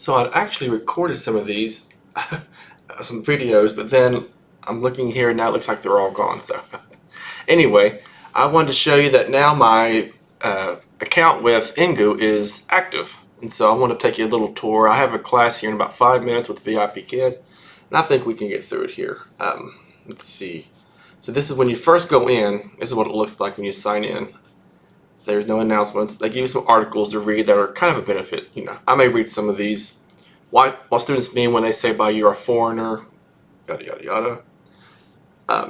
So I'd actually recorded some of these, some videos, but then I'm looking here and now it looks like they're all gone. So anyway, I wanted to show you that now my account with Engoo is active. And so I want to take you a little tour. I have a class here in about 5 minutes with the VIP kid, and I think we can get through it here. Let's see. So this is when you first go in. This is what it looks like when you sign in. There's no announcements. They give you some articles to read that are kind of a benefit. You know, I may read some of these. What students mean when they say by you're a foreigner, yada yada yada.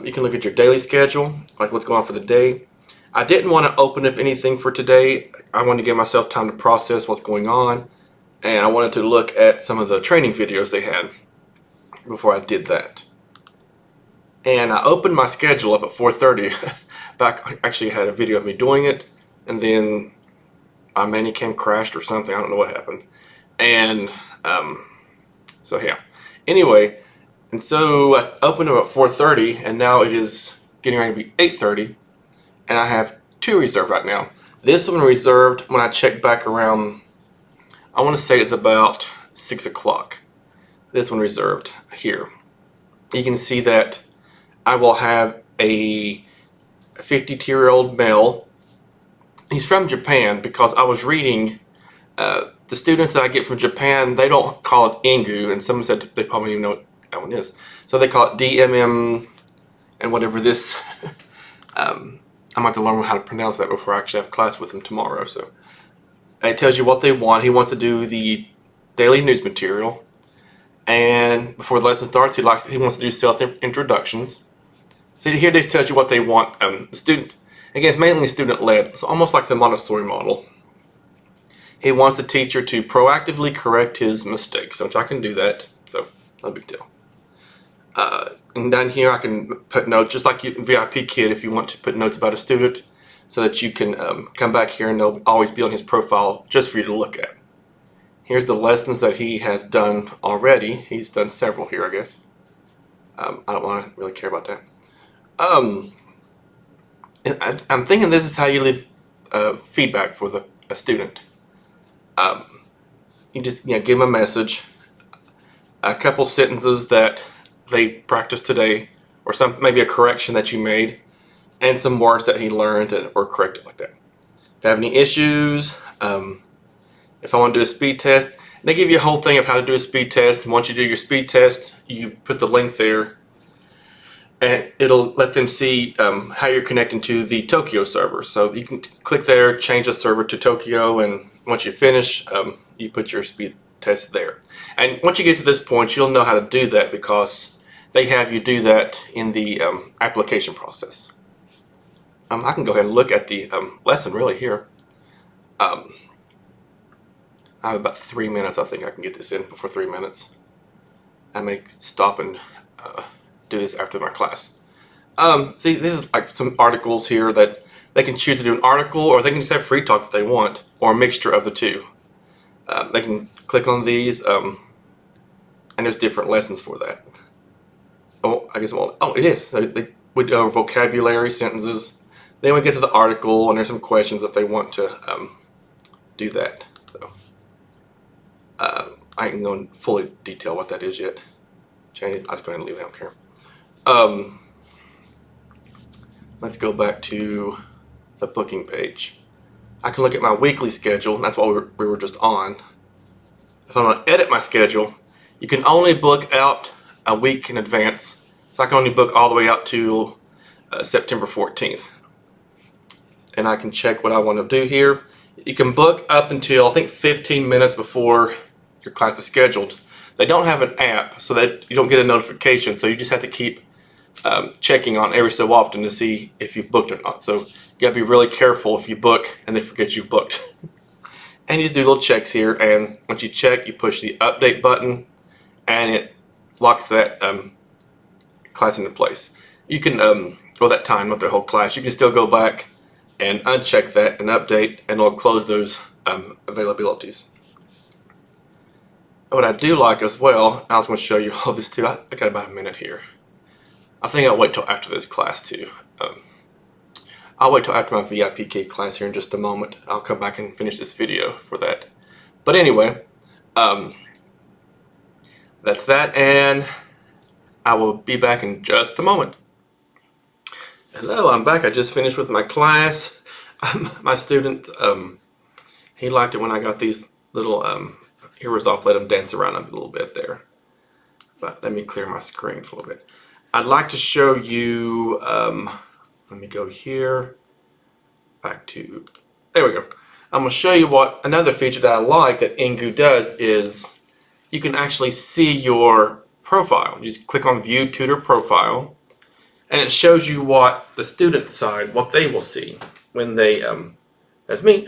You can look at your daily schedule, like what's going on for the day. I didn't want to open up anything for today. I wanted to give myself time to process what's going on, and I wanted to look at some of the training videos they had before I did that. And I opened my schedule up at 4:30. Back, actually had a video of me doing it, and then my Manicam crashed or something. I don't know what happened. And so yeah. Anyway, and so I opened up at 4:30, and now it is getting ready to be 8:30, and I have 2 reserved right now. This one reserved when I check back around, I want to say it's about 6 o'clock. This one reserved here. You can see that I will have a 52-year-old male. He's from Japan because I was reading the students that I get from Japan, they don't call it Engoo, and someone said they probably even know what that one is. So they call it DMM and whatever this. I'm going to have to learn how to pronounce that before I actually have class with him tomorrow. So it tells you what they want. He wants to do the daily news material, and before the lesson starts, he wants to do self-introductions. So here this tells you what they want. The students, again, it's mainly student-led. It's almost like the Montessori model. He wants the teacher to proactively correct his mistakes, which I can do that, so no big deal. And down here I can put notes, just like you, VIP kid, if you want to put notes about a student, so that you can come back here and they'll always be on his profile just for you to look at. Here's the lessons that he has done already. He's done several here, I guess. I don't want to really care about that. I'm thinking this is how you leave feedback for a student. You just give them a message, a couple sentences that they practiced today, or maybe a correction that you made, and some words that he learned or corrected like that. If you have any issues, if I want to do a speed test, they give you a whole thing of how to do a speed test. And once you do your speed test, you put the link there, and it'll let them see how you're connecting to the Tokyo server. So you can click there, change the server to Tokyo, and once you finish, you put your speed test there. And once you get to this point, you'll know how to do that because they have you do that in the application process. I can go ahead and look at the lesson really here. I have about 3 minutes. I think I can get this in before 3 minutes. I may stop and do this after my class. See, this is like some articles here that they can choose to do an article, or they can just have free talk if they want, or a mixture of the two. They can click on these, and there's different lessons for that. Oh, I guess, well, oh, it is. They would go over vocabulary, sentences. Then we get to the article, and there's some questions if they want to do that. So I can go in fully detail what that is yet. I'll just go ahead and leave it. I don't care. Let's go back to the booking page. I can look at my weekly schedule, and that's what we were just on. If I want to edit my schedule, you can only book out a week in advance. So I can only book all the way out to September 14th. And I can check what I want to do here. You can book up until, I think, 15 minutes before your class is scheduled. They don't have an app, so that you don't get a notification, so you just have to keep checking on every so often to see if you've booked or not. So you gotta be really careful if you book and they forget you've booked. And you just do little checks here, and once you check, you push the update button, and it locks that class into place. You can, well, that time, not the whole class, you can still go back and uncheck that and update, and it'll close those availabilities. What I do like as well, I was going to show you all this too. I got about a minute here. I think I'll wait till after this class too. I'll wait till after my VIP kid class here in just a moment. I'll come back and finish this video for that. But anyway, that's that, and I will be back in just a moment. Hello, I'm back. I just finished with my class. My student, he liked it when I got these little ears off, let him dance around a little bit there. But let me clear my screen for a little bit. I'd like to show you, let me go here, back to, there we go. I'm going to show you what another feature that I like that Engoo does is you can actually see your profile. You just click on View Tutor Profile, and it shows you what the student side, what they will see when they, that's me,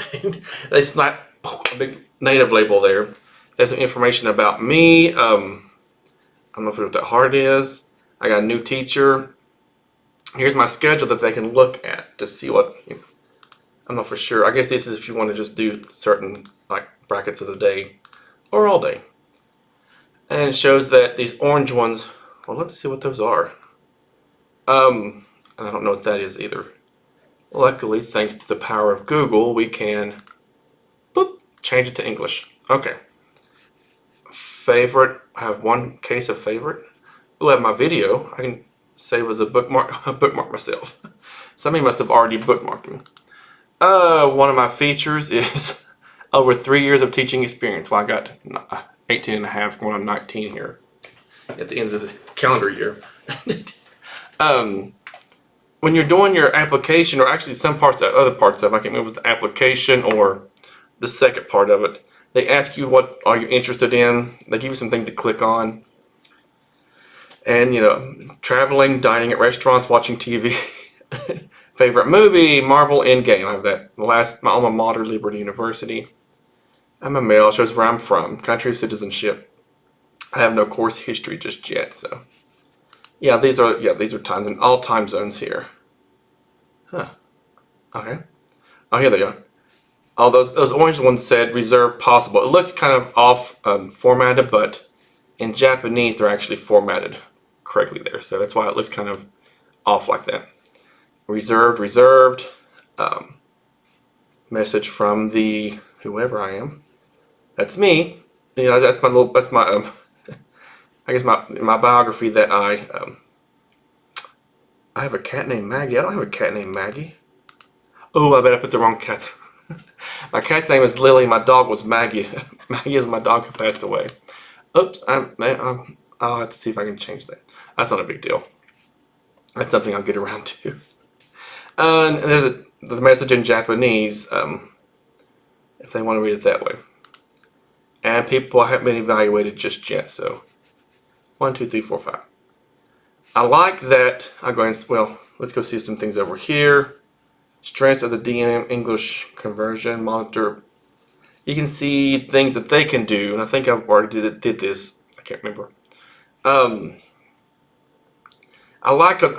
they slap a big native label there. There's some information about me. I don't know what that heart is. I got a new teacher. Here's my schedule that they can look at to see what, I'm not for sure. I guess this is if you want to just do certain like brackets of the day or all day. And it shows that these orange ones, well, let's see what those are. And I don't know what that is either. Luckily, thanks to the power of Google, we can boop, change it to English. Okay. Favorite, I have one case of favorite. Ooh, I have my video. I can save as a bookmark, bookmark myself. Somebody must have already bookmarked me. One of my features is over 3 years of teaching experience. Well, I got 18 and a half, going on 19 here at the end of this calendar year. When you're doing your application, or actually some parts, other parts of it, I can't remember if it was the application or the second part of it, they ask you what are you interested in. They give you some things to click on. And, traveling, dining at restaurants, watching TV. Favorite movie, Marvel Endgame. I have that. My alma mater, Liberty University. I'm a male. Shows where I'm from. Country of citizenship. I have no course history just yet, so. Yeah, these are times in all time zones here. Huh. Okay. Oh, here they are. Oh, those orange ones said reserve possible. It looks kind of off formatted, but in Japanese they're actually formatted correctly there. So that's why it looks kind of off like that. Reserved. Message from the whoever I am. That's me. That's my I guess my biography that I have a cat named Maggie. I don't have a cat named Maggie. Oh, I bet I put the wrong cat. My cat's name is Lily. My dog was Maggie. Maggie is my dog who passed away. Oops. I'll have to see if I can change that. That's not a big deal. That's something I'll get around to. And there's the message in Japanese, if they want to read it that way. And people haven't been evaluated just yet, so 1, 2, 3, 4, 5. I like that. Let's go see some things over here. Strengths of the DM English conversion monitor. You can see things that they can do, and I think I've already did this. I can't remember. I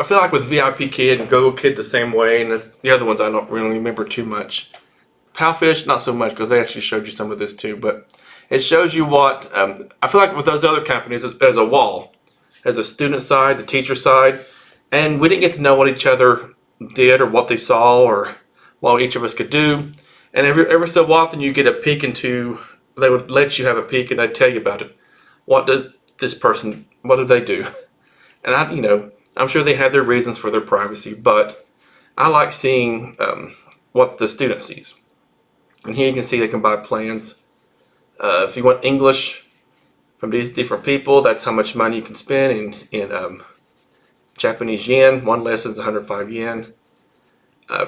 feel like with VIP Kid and Google Kid the same way, and the other ones I don't really remember too much. Palfish, not so much, because they actually showed you some of this too, but it shows you what, I feel like with those other companies, there's a wall. There's a student side, the teacher side, and we didn't get to know what each other did or what they saw or what each of us could do. And every so often you get a peek into, they would let you have a peek and they'd tell you about it. What did they do? And I'm sure they had their reasons for their privacy, but I like seeing what the student sees. And here you can see they can buy plans. If you want English from these different people, that's how much money you can spend in Japanese yen. One lesson is 105 yen,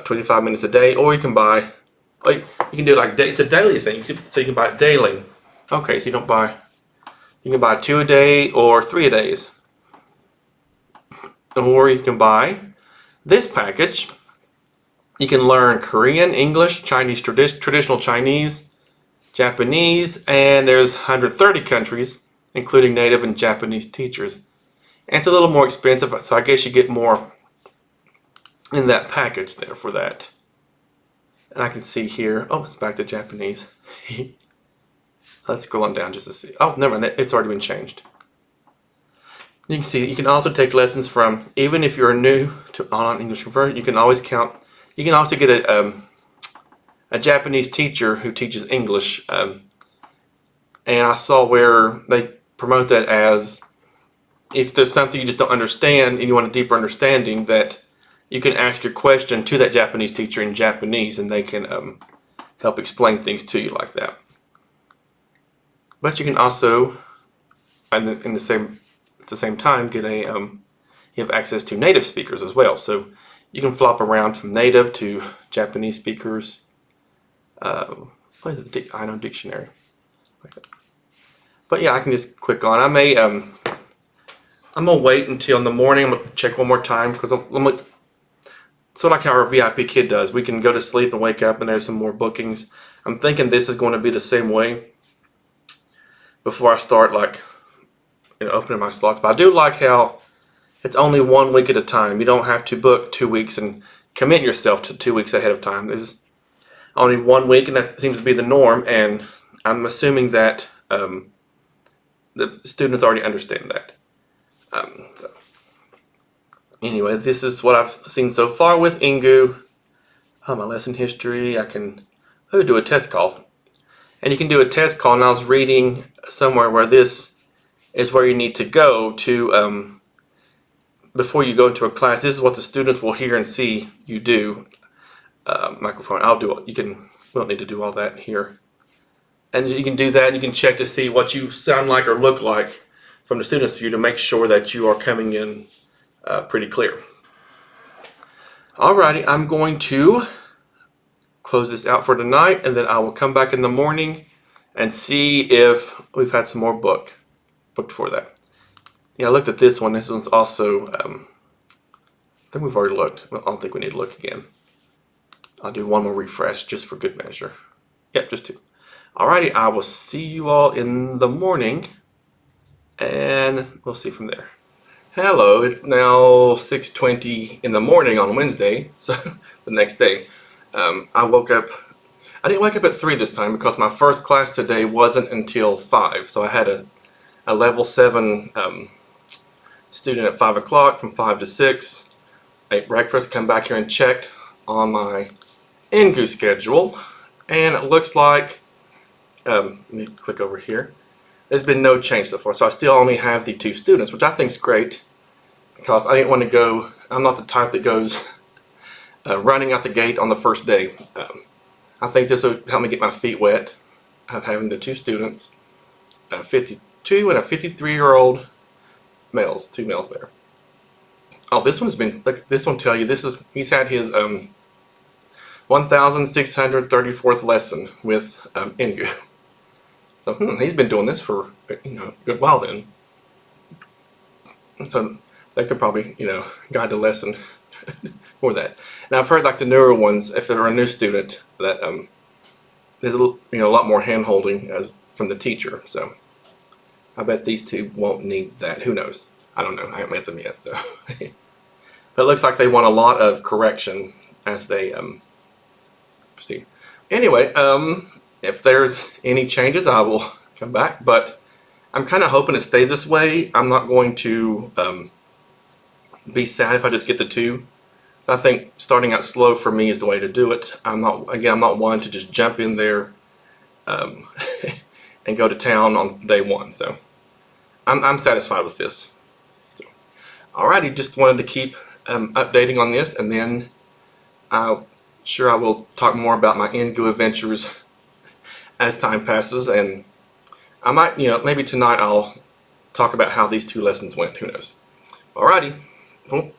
25 minutes a day, or you can buy, you can do it's a daily thing, so you can buy it daily. Okay, so you can buy 2 a day or 3 a days. Or you can buy this package. You can learn Korean, English, Chinese, traditional Chinese, Japanese, and there's 130 countries, including native and Japanese teachers. And it's a little more expensive, so I guess you get more in that package there for that. And I can see here, it's back to Japanese. Let's scroll on down just to see. Oh, never mind, it's already been changed. You can see you can also take lessons from, even if you're new to online English conversion, you can always count. You can also get a Japanese teacher who teaches English. And I saw where they promote that as, if there's something you just don't understand and you want a deeper understanding, that you can ask your question to that Japanese teacher in Japanese, and they can help explain things to you like that. But you can also, at the same time, get a you have access to native speakers as well. So you can flop around from native to Japanese speakers. What is the I know dictionary? Like that. But yeah, I can just click on. I'm gonna wait until in the morning. I'm gonna check one more time because so like how our VIP kid does. We can go to sleep and wake up and there's some more bookings. I'm thinking this is going to be the same way before I start opening my slots. But I do like how it's only 1 week at a time. You don't have to book 2 weeks and commit yourself to 2 weeks ahead of time. There's only 1 week, and that seems to be the norm. And I'm assuming that the students already understand that. So anyway, this is what I've seen so far with Engoo. My lesson history. I can do a test call, and you can do a test call. And I was reading somewhere where this is where you need to go to before you go into a class. This is what the students will hear and see you do. Microphone. I'll do it. We don't need to do all that here. And you can do that, and you can check to see what you sound like or look like from the students to you to make sure that you are coming in pretty clear. Alrighty, I'm going to close this out for tonight, and then I will come back in the morning and see if we've had some more booked for that. Yeah, I looked at this one. This one's also, I think we've already looked. Well, I don't think we need to look again. I'll do one more refresh just for good measure. Yep, just 2. Alrighty, I will see you all in the morning, and we'll see from there. Hello, it's now 6:20 in the morning on Wednesday, so the next day. I woke up, I didn't wake up at 3 this time because my first class today wasn't until 5, so I had a level 7 student at 5 o'clock from 5 to 6. Ate breakfast, come back here and checked on my Engoo schedule, and it looks like, let me click over here. There's been no change so far, so I still only have the 2 students, which I think is great because I didn't want to go. I'm not the type that goes running out the gate on the first day. I think this will help me get my feet wet of having the 2 students, a 52 and a 53-year-old males, 2 males there. Oh, this one's been, look, this one tell you, he's had his 1,634th lesson with Engoo. So he's been doing this for a good while then. So they could probably guide the lesson for that. And I've heard like the newer ones, if they're a new student, that there's a lot more hand holding from the teacher. So I bet these 2 won't need that. Who knows? I don't know. I haven't met them yet. So, but it looks like they want a lot of correction as they proceed. Anyway, if there's any changes, I will come back, but I'm kind of hoping it stays this way. I'm not going to be sad if I just get the 2. I think starting out slow for me is the way to do it. I'm not one to just jump in there and go to town on day 1. So I'm satisfied with this. So, alrighty, just wanted to keep updating on this, and then I will talk more about my Engoo adventures as time passes, and I might, maybe tonight I'll talk about how these 2 lessons went. Who knows? Alrighty. Well,